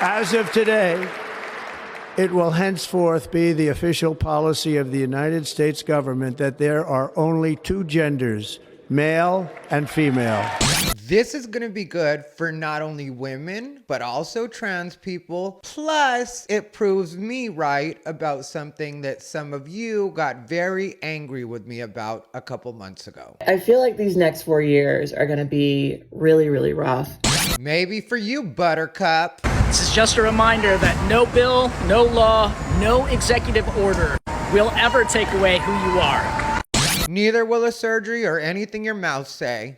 As of today, it will henceforth be the official policy of the United States government that there are only two genders, male and female. This is going to be good for not only women, but also trans people. Plus, it proves me right about something that some of you got very angry with me about a couple months ago. I feel like these next 4 years are going to be really, really rough. Maybe for you, Buttercup. This is just a reminder that no bill, no law, no executive order will ever take away who you are. Neither will a surgery or anything your mouth say.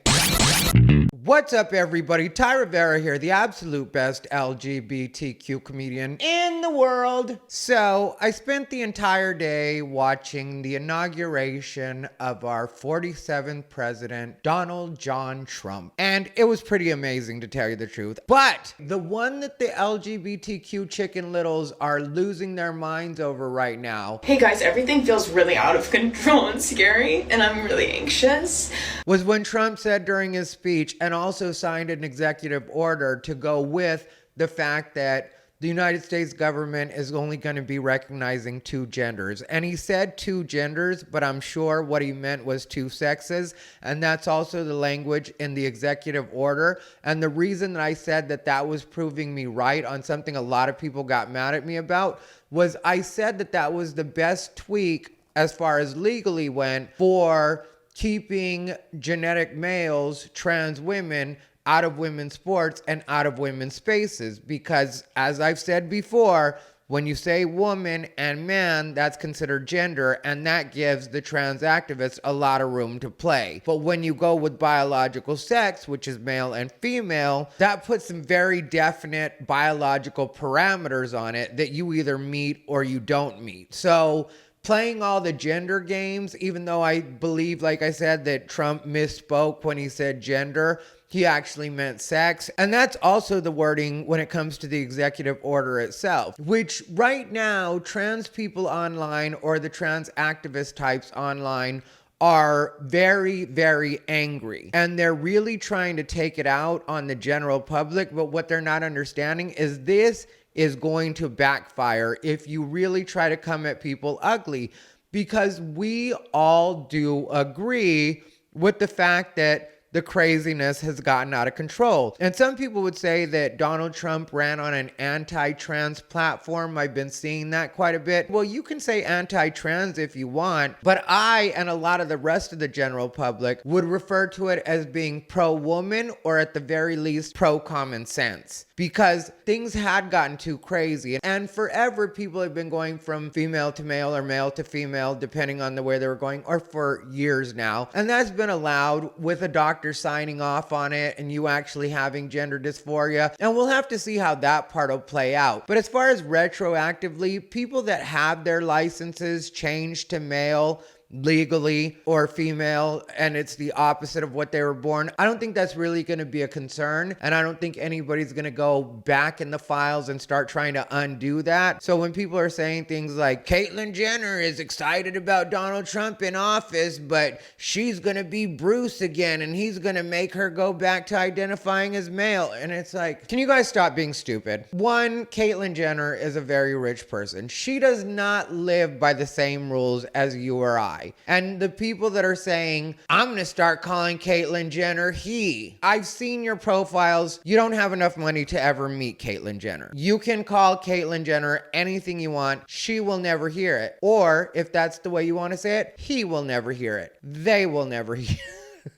What's up, everybody? Ty Rivera here, the absolute best LGBTQ comedian in the world. So I spent the entire day watching the inauguration of our 47th president, Donald John Trump. And it was pretty amazing, to tell you the truth. But the one that the LGBTQ chicken littles are losing their minds over right now, hey guys, everything feels really out of control and scary, and I'm really anxious, was when Trump said during his speech, and also signed an executive order to go with the fact that the United States government is only going to be recognizing two genders. And he said two genders, but I'm sure what he meant was two sexes. And that's also the language in the executive order. And the reason that I said that that was proving me right on something a lot of people got mad at me about was I said that that was the best tweak as far as legally went for keeping genetic males, trans women, out of women's sports and out of women's spaces. Because as I've said before, when you say woman and man, that's considered gender, and that gives the trans activists a lot of room to play. But when you go with biological sex, which is male and female, that puts some very definite biological parameters on it that you either meet or you don't meet. So playing all the gender games, even though I believe, like I said, that Trump misspoke when he said gender, he actually meant sex. And that's also the wording when it comes to the executive order itself, which right now, trans people online or the trans activist types online are very, very angry. And they're really trying to take it out on the general public. But what they're not understanding is this is going to backfire if you really try to come at people ugly, because we all do agree with the fact that the craziness has gotten out of control. And some people would say that Donald Trump ran on an anti-trans platform. I've been seeing that quite a bit. Well, you can say anti-trans if you want, but I and a lot of the rest of the general public would refer to it as being pro-woman, or at the very least pro-common sense, because things had gotten too crazy. And forever people have been going from female to male or male to female, depending on the way they were going, or for years now. And that's been allowed with a doctor signing off on it and you actually having gender dysphoria. And we'll have to see how that part will play out. But as far as retroactively, people that have their licenses changed to male legally or female, and it's the opposite of what they were born, I don't think that's really going to be a concern. And I don't think anybody's going to go back in the files and start trying to undo that. So when people are saying things like Caitlyn Jenner is excited about Donald Trump in office, but she's going to be Bruce again and he's going to make her go back to identifying as male, and it's like, can you guys stop being stupid? One, Caitlyn Jenner is a very rich person. She does not live by the same rules as you or I. And the people that are saying, I'm going to start calling Caitlyn Jenner he, I've seen your profiles. You don't have enough money to ever meet Caitlyn Jenner. You can call Caitlyn Jenner anything you want. She will never hear it. Or if that's the way you want to say it, he will never hear it. They will never hear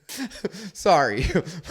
it. Sorry,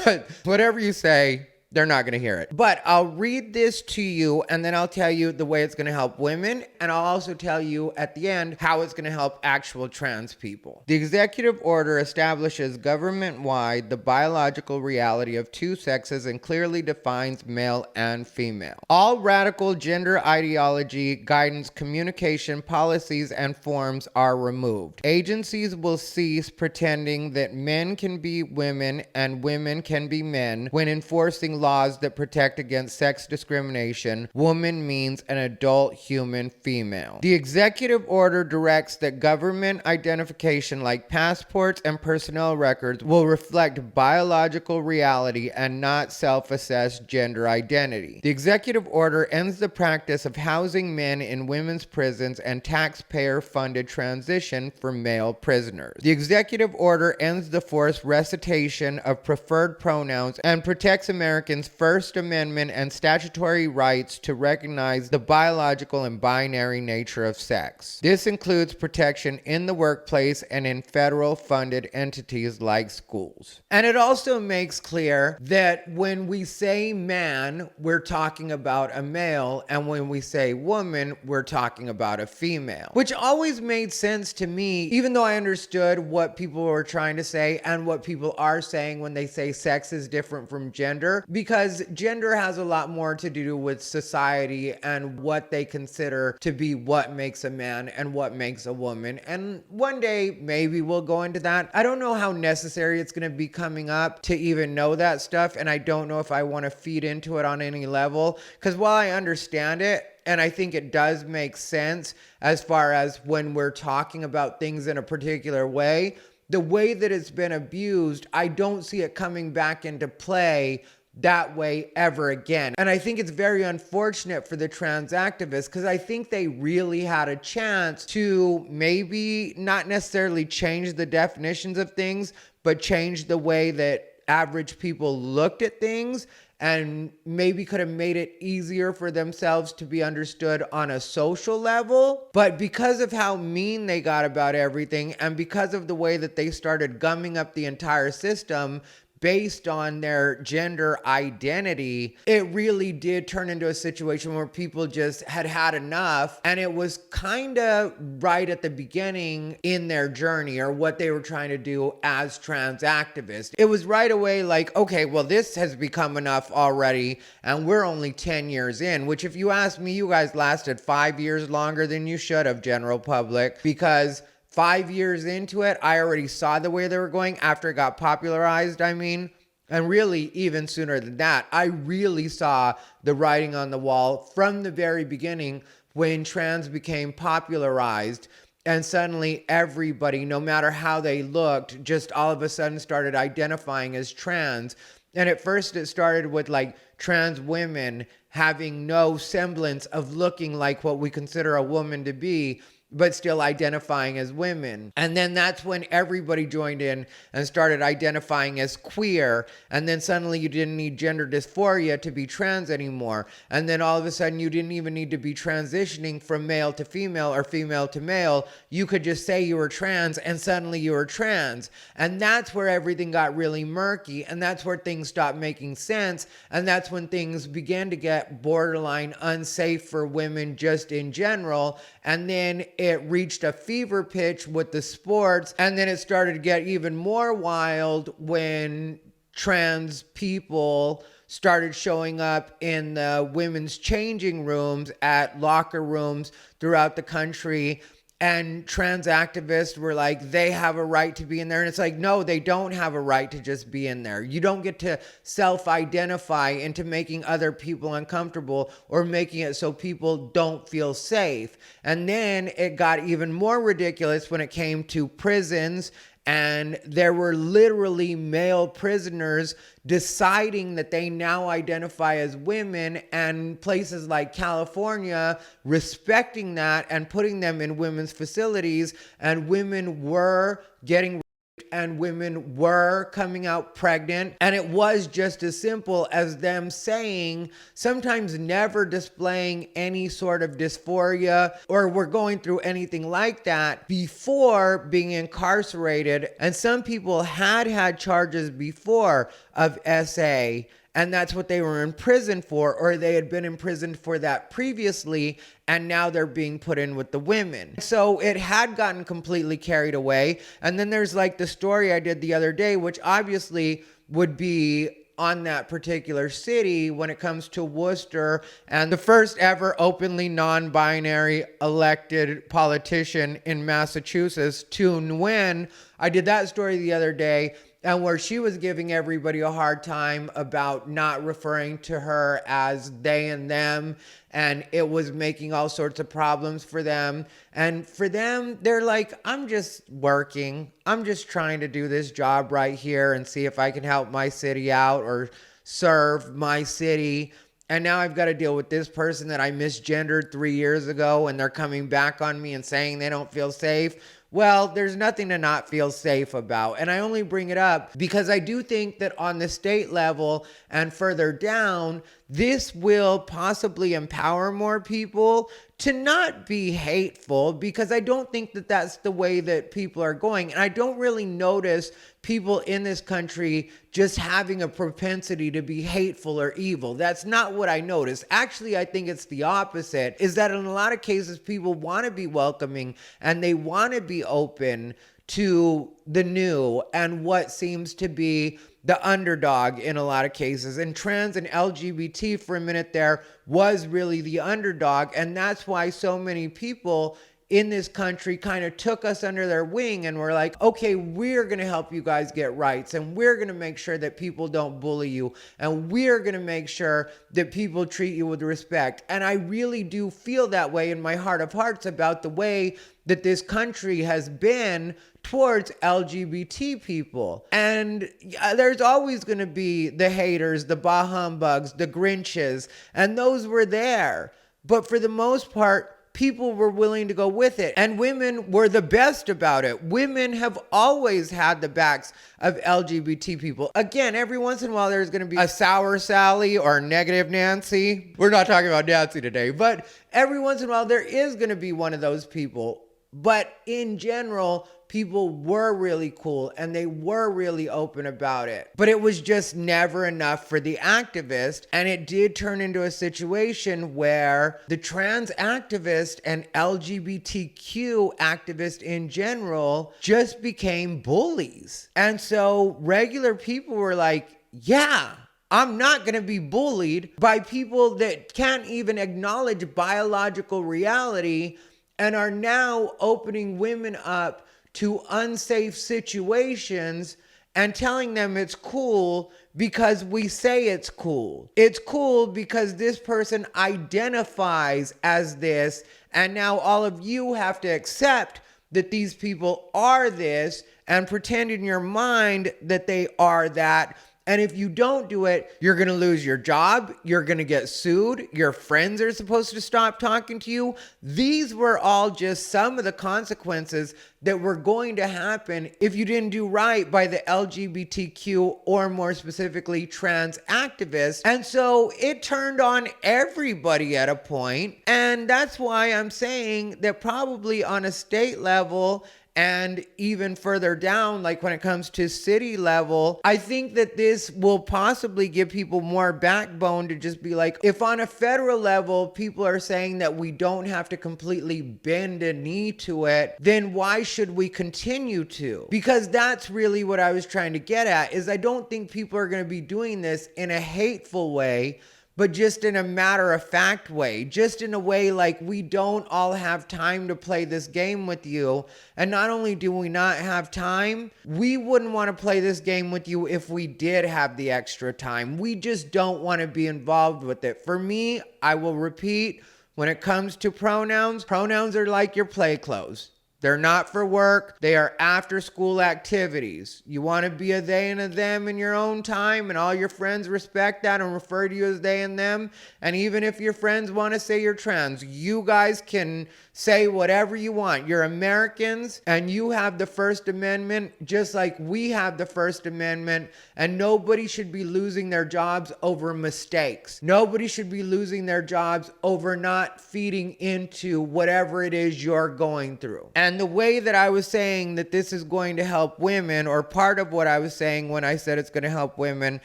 but whatever you say, they're not going to hear it. But I'll read this to you and then I'll tell you the way it's going to help women. And I'll also tell you at the end how it's going to help actual trans people. The executive order establishes government-wide the biological reality of two sexes and clearly defines male and female. All radical gender ideology, guidance, communication, policies, and forms are removed. Agencies will cease pretending that men can be women and women can be men when enforcing existing laws that protect against sex discrimination, woman means an adult human female. The executive order directs that government identification like passports and personnel records will reflect biological reality and not self-assessed gender identity. The executive order ends the practice of housing men in women's prisons and taxpayer-funded transition for male prisoners. The executive order ends the forced recitation of preferred pronouns and protects Americans' First Amendment and statutory rights to recognize the biological and binary nature of sex. This includes protection in the workplace and in federal-funded entities like schools. And it also makes clear that when we say man, we're talking about a male, and when we say woman, we're talking about a female, which always made sense to me, even though I understood what people were trying to say and what people are saying when they say sex is different from gender, because gender has a lot more to do with society and what they consider to be what makes a man and what makes a woman. And one day, maybe we'll go into that. I don't know how necessary it's going to be coming up to even know that stuff, and I don't know if I want to feed into it on any level, because while I understand it, and I think it does make sense as far as when we're talking about things in a particular way, the way that it's been abused, I don't see it coming back into play that way ever again. And I think it's very unfortunate for the trans activists, because I think they really had a chance to maybe not necessarily change the definitions of things, but change the way that average people looked at things, and maybe could have made it easier for themselves to be understood on a social level. But because of how mean they got about everything, and because of the way that they started gumming up the entire system based on their gender identity, it really did turn into a situation where people just had had enough. And it was kind of right at the beginning in their journey, or what they were trying to do as trans activists. It was right away like, okay, well, this has become enough already, and we're only 10 years in, which if you ask me, you guys lasted 5 years longer than you should have, general public, because 5 years into it, I already saw the way they were going after it got popularized, and really even sooner than that. I really saw the writing on the wall from the very beginning when trans became popularized, and suddenly everybody, no matter how they looked, just all of a sudden started identifying as trans. And at first it started with like trans women having no semblance of looking like what we consider a woman to be, but still identifying as women. And then that's when everybody joined in and started identifying as queer. And then suddenly you didn't need gender dysphoria to be trans anymore. And then all of a sudden you didn't even need to be transitioning from male to female or female to male. You could just say you were trans, and suddenly you were trans. And that's where everything got really murky. And that's where things stopped making sense. And that's when things began to get borderline unsafe for women just in general. And then it reached a fever pitch with the sports, and then it started to get even more wild when trans people started showing up in the women's changing rooms at locker rooms throughout the country. And trans activists were like, they have a right to be in there. And it's like, no, they don't have a right to just be in there. You don't get to self-identify into making other people uncomfortable or making it so people don't feel safe. And then it got even more ridiculous when it came to prisons. And there were literally male prisoners deciding that they now identify as women, and places like California respecting that and putting them in women's facilities. And women were getting raped, and women were coming out pregnant. And it was just as simple as them saying, sometimes never displaying any sort of dysphoria or were going through anything like that before being incarcerated. And some people had charges before of SA, and that's what they were in prison for, or they had been imprisoned for that previously, and now they're being put in with the women. So it had gotten completely carried away. And then there's like the story I did the other day, which obviously would be on that particular city when it comes to Worcester, and the first ever openly non-binary elected politician in Massachusetts, to Nguyen. I did that story the other day, and where she was giving everybody a hard time about not referring to her as they and them, and it was making all sorts of problems for them. And for them, they're like, I'm just working. I'm just trying to do this job right here and see if I can help my city out or serve my city. And now I've got to deal with this person that I misgendered 3 years ago, and they're coming back on me and saying they don't feel safe. Well, there's nothing to not feel safe about. And I only bring it up because I do think that on the state level and further down, this will possibly empower more people to not be hateful, because I don't think that that's the way that people are going. And I don't really notice people in this country just having a propensity to be hateful or evil. That's not what I notice. Actually, I think it's the opposite, is that in a lot of cases, people want to be welcoming and they want to be open to the new and what seems to be the underdog in a lot of cases. And trans and LGBT for a minute there was really the underdog. And that's why so many people in this country kind of took us under their wing and were like, okay, we're going to help you guys get rights, and we're going to make sure that people don't bully you, and we're going to make sure that people treat you with respect. And I really do feel that way in my heart of hearts about the way that this country has been towards LGBT people. And there's always going to be the haters, the bah humbugs, the Grinches, and those were there. But for the most part, people were willing to go with it. And women were the best about it. Women have always had the backs of LGBT people. Again, every once in a while, there's going to be a sour Sally or a negative Nancy. We're not talking about Nancy today, but every once in a while, there is going to be one of those people. But in general, people were really cool and they were really open about it. But it was just never enough for the activist. And it did turn into a situation where the trans activist and LGBTQ activist in general just became bullies. And so regular people were like, yeah, I'm not going to be bullied by people that can't even acknowledge biological reality and are now opening women up to unsafe situations and telling them it's cool because we say it's cool. It's cool because this person identifies as this, and now all of you have to accept that these people are this and pretend in your mind that they are that. And if you don't do it, you're going to lose your job. You're going to get sued. Your friends are supposed to stop talking to you. These were all just some of the consequences that were going to happen if you didn't do right by the LGBTQ, or more specifically, trans activists. And so it turned on everybody at a point. And that's why I'm saying that probably on a state level, and even further down, like when it comes to city level, I think that this will possibly give people more backbone to just be like, if on a federal level, people are saying that we don't have to completely bend a knee to it, then why should we continue to? Because that's really what I was trying to get at, is I don't think people are going to be doing this in a hateful way, but just in a matter-of-fact way, just in a way like we don't all have time to play this game with you. And not only do we not have time, we wouldn't want to play this game with you if we did have the extra time. We just don't want to be involved with it. For me, I will repeat, when it comes to pronouns, pronouns are like your play clothes. They're not for work. They are after school activities. You want to be a they and a them in your own time, and all your friends respect that and refer to you as they and them. And even if your friends want to say you're trans, you guys can say whatever you want. You're Americans and you have the First Amendment just like we have the First Amendment, and nobody should be losing their jobs over mistakes. Nobody should be losing their jobs over not feeding into whatever it is you're going through. And the way that I was saying that this is going to help women, or part of what I was saying when I said it's going to help women,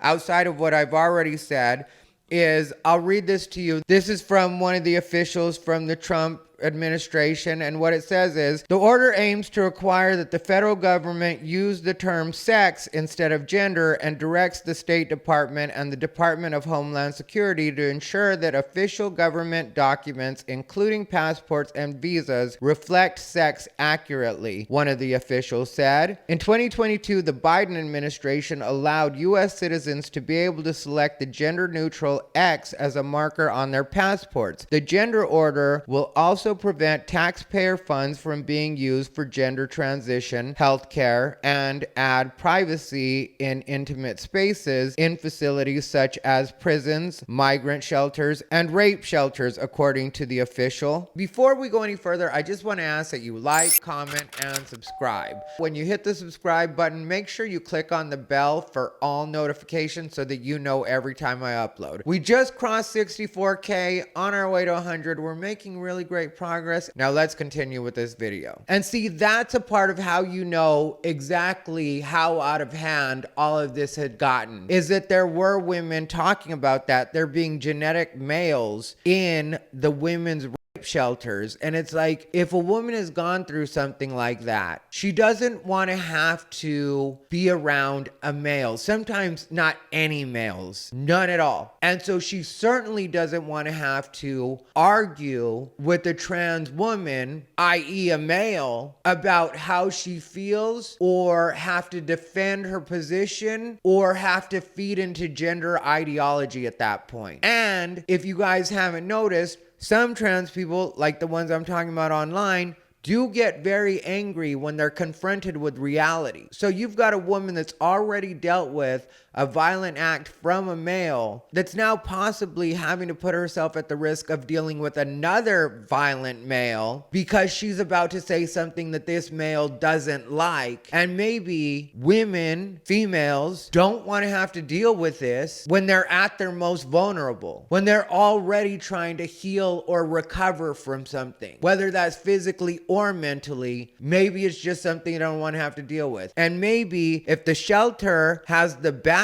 outside of what I've already said, is, I'll read this to you. This is from one of the officials from the Trump administration, and what it says is, the order aims to require that the federal government use the term sex instead of gender and directs the State Department and the Department of Homeland Security to ensure that official government documents, including passports and visas, reflect sex accurately, one of the officials said. In 2022, the Biden administration allowed U.S. citizens to be able to select the gender-neutral X as a marker on their passports. The gender order will also prevent taxpayer funds from being used for gender transition, healthcare, and add privacy in intimate spaces in facilities such as prisons, migrant shelters, and rape shelters, according to the official. Before we go any further, I just want to ask that you like, comment, and subscribe. When you hit the subscribe button, make sure you click on the bell for all notifications so that you know every time I upload. We just crossed 64K, on our way to 100. We're making really great progress. Now let's continue with this video. And see, that's a part of how you know exactly how out of hand all of this had gotten, is that there were women talking about that. There being genetic males in the women's shelters. And it's like, if a woman has gone through something like that, she doesn't want to have to be around a male. Sometimes not any males, none at all. And so she certainly doesn't want to have to argue with a trans woman, i.e. a male, about how she feels, or have to defend her position, or have to feed into gender ideology at that point. And if you guys haven't noticed, some trans people, like the ones I'm talking about online, do get very angry when they're confronted with reality. So you've got a woman that's already dealt with a violent act from a male that's now possibly having to put herself at the risk of dealing with another violent male because she's about to say something that this male doesn't like. And maybe women, females, don't want to have to deal with this when they're at their most vulnerable, when they're already trying to heal or recover from something, whether that's physically or mentally. Maybe it's just something you don't want to have to deal with. And maybe if the shelter has the backup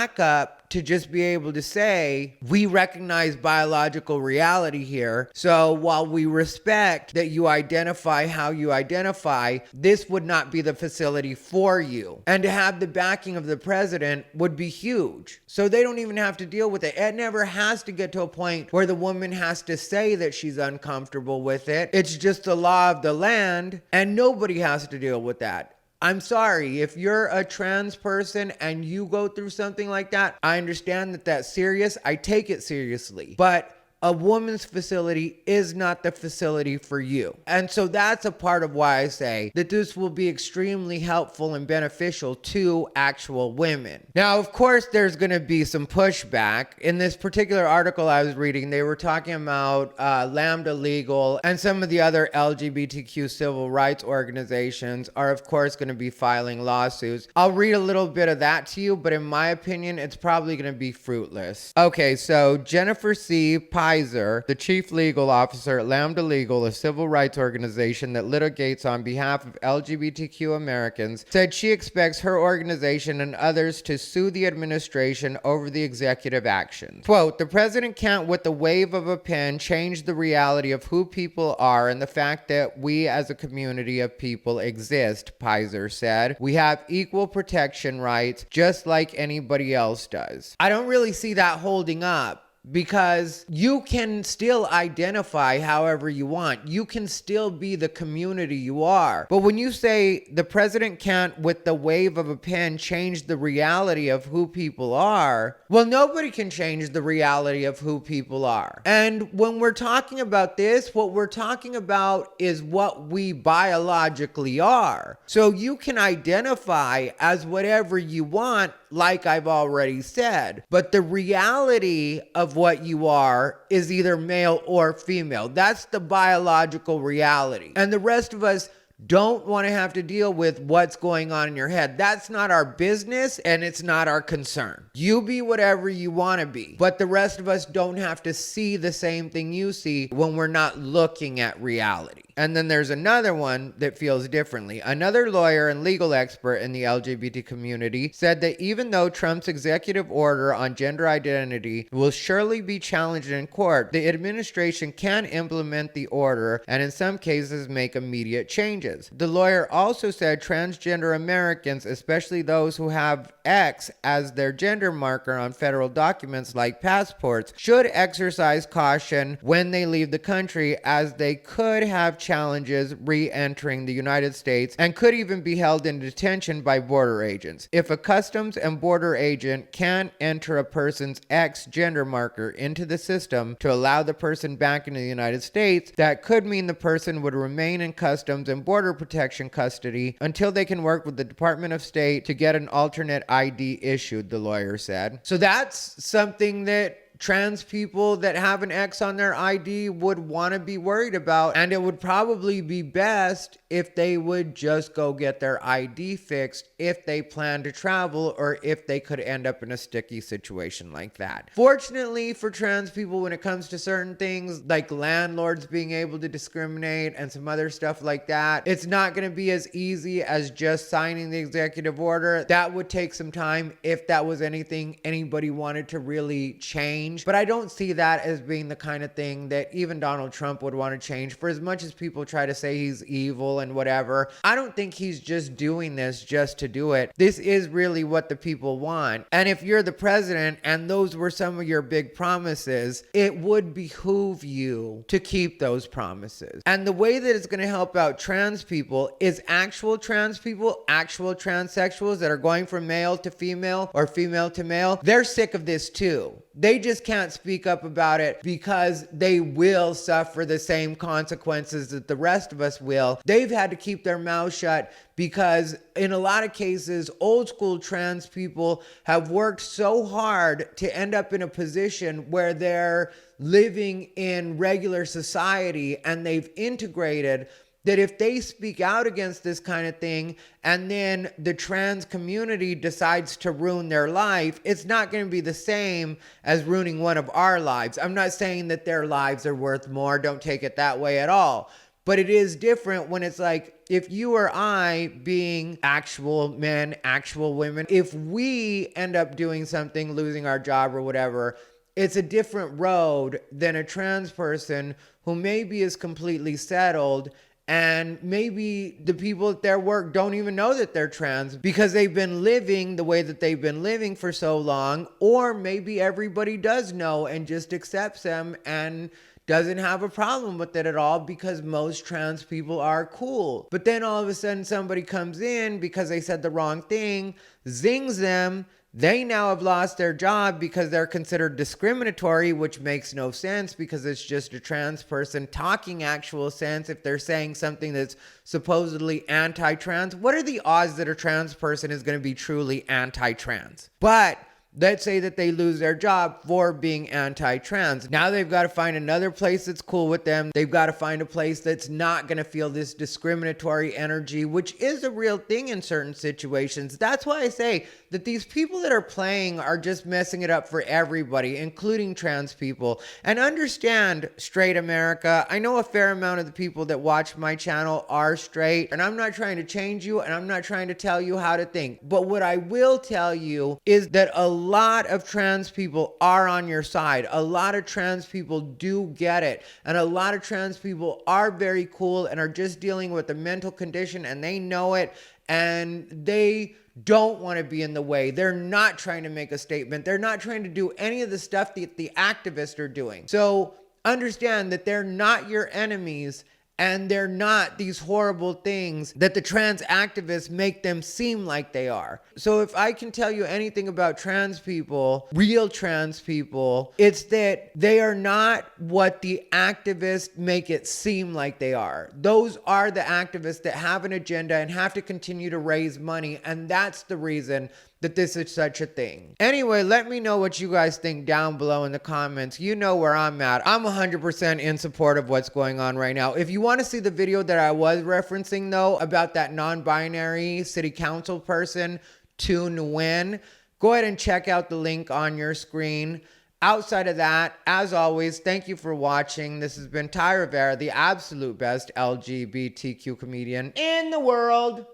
to just be able to say, we recognize biological reality here, so while we respect that you identify how you identify, this would not be the facility for you. And to have the backing of the president would be huge. So they don't even have to deal with it. It never has to get to a point where the woman has to say that she's uncomfortable with it. It's just the law of the land, and nobody has to deal with that. I'm sorry, if you're a trans person and you go through something like that, I understand that that's serious. I take it seriously. But a woman's facility is not the facility for you. And so that's a part of why I say that this will be extremely helpful and beneficial to actual women. Now, of course, there's going to be some pushback. In this particular article I was reading, they were talking about Lambda Legal and some of the other LGBTQ civil rights organizations are, of course, going to be filing lawsuits. I'll read a little bit of that to you, but in my opinion, it's probably going to be fruitless. Okay, so Jennifer C. the chief legal officer at Lambda Legal, a civil rights organization that litigates on behalf of LGBTQ Americans, said she expects her organization and others to sue the administration over the executive actions. Quote, the president can't with the wave of a pen change the reality of who people are and the fact that we as a community of people exist, Pizer said. We have equal protection rights just like anybody else does. I don't really see that holding up, because you can still identify however you want. You can still be the community you are. But when you say the president can't, with the wave of a pen, change the reality of who people are, well, nobody can change the reality of who people are. And when we're talking about this, what we're talking about is what we biologically are. So you can identify as whatever you want, like I've already said. But the reality of what you are is either male or female. That's the biological reality. And the rest of us don't want to have to deal with what's going on in your head. That's not our business, and it's not our concern. You be whatever you want to be, but the rest of us don't have to see the same thing you see when we're not looking at reality. And then there's another one that feels differently. Another lawyer and legal expert in the LGBT community said that even though Trump's executive order on gender identity will surely be challenged in court, the administration can implement the order and in some cases make immediate changes. The lawyer also said transgender Americans, especially those who have X as their gender marker on federal documents like passports, should exercise caution when they leave the country, as they could have challenges re-entering the United States and could even be held in detention by border agents. If a customs and border agent can't enter a person's X gender marker into the system to allow the person back into the United States, that could mean the person would remain in Customs and Border Protection custody until they can work with the Department of State to get an alternate ID issued, the lawyer said. So that's something that trans people that have an X on their ID would want to be worried about, and it would probably be best if they would just go get their ID fixed if they plan to travel or if they could end up in a sticky situation like that. Fortunately for trans people, when it comes to certain things like landlords being able to discriminate and some other stuff like that, it's not going to be as easy as just signing the executive order. That would take some time if that was anything anybody wanted to really change. But I don't see that as being the kind of thing that even Donald Trump would want to change. For as much as people try to say he's evil and whatever, I don't think he's just doing this just to do it. This is really what the people want. And if you're the president and those were some of your big promises, it would behoove you to keep those promises. And the way that it's going to help out trans people is actual trans people, actual transsexuals that are going from male to female or female to male. They're sick of this too. They just can't speak up about it because they will suffer the same consequences that the rest of us will. They've had to keep their mouths shut because in a lot of cases, old school trans people have worked so hard to end up in a position where they're living in regular society and they've integrated, that if they speak out against this kind of thing and then the trans community decides to ruin their life, it's not going to be the same as ruining one of our lives. I'm not saying that their lives are worth more. Don't take it that way at all. But it is different when it's like, if you or I, being actual men, actual women, if we end up doing something, losing our job or whatever, it's a different road than a trans person who maybe is completely settled. And maybe the people at their work don't even know that they're trans because they've been living the way that they've been living for so long. Or maybe everybody does know and just accepts them and doesn't have a problem with it at all because most trans people are cool. But then all of a sudden somebody comes in because they said the wrong thing, zings them. They now have lost their job because they're considered discriminatory, which makes no sense because it's just a trans person talking actual sense. If they're saying something that's supposedly anti-trans, what are the odds that a trans person is going to be truly anti-trans? But let's say that they lose their job for being anti-trans. Now they've got to find another place that's cool with them. They've got to find a place that's not going to feel this discriminatory energy, which is a real thing in certain situations. That's why I say that these people that are playing are just messing it up for everybody, including trans people. And understand, straight America, I know a fair amount of the people that watch my channel are straight, and I'm not trying to change you, and I'm not trying to tell you how to think. But what I will tell you is that a lot of trans people are on your side. A lot of trans people do get it. And a lot of trans people are very cool and are just dealing with a mental condition and they know it and they don't want to be in the way. They're not trying to make a statement. They're not trying to do any of the stuff that the activists are doing. So understand that they're not your enemies. And they're not these horrible things that the trans activists make them seem like they are. So if I can tell you anything about trans people, real trans people, it's that they are not what the activists make it seem like they are. Those are the activists that have an agenda and have to continue to raise money. And that's the reason that this is such a thing. Anyway, let me know what you guys think down below in the comments. You know where I'm at. I'm 100% in support of what's going on right now. If you want to see the video that I was referencing though, about that non-binary city council person, To Nguyen, go ahead and check out the link on your screen. Outside of that, as always, thank you for watching. This has been Ty Rivera, the absolute best LGBTQ comedian in the world.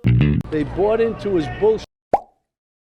They bought into his bullshit.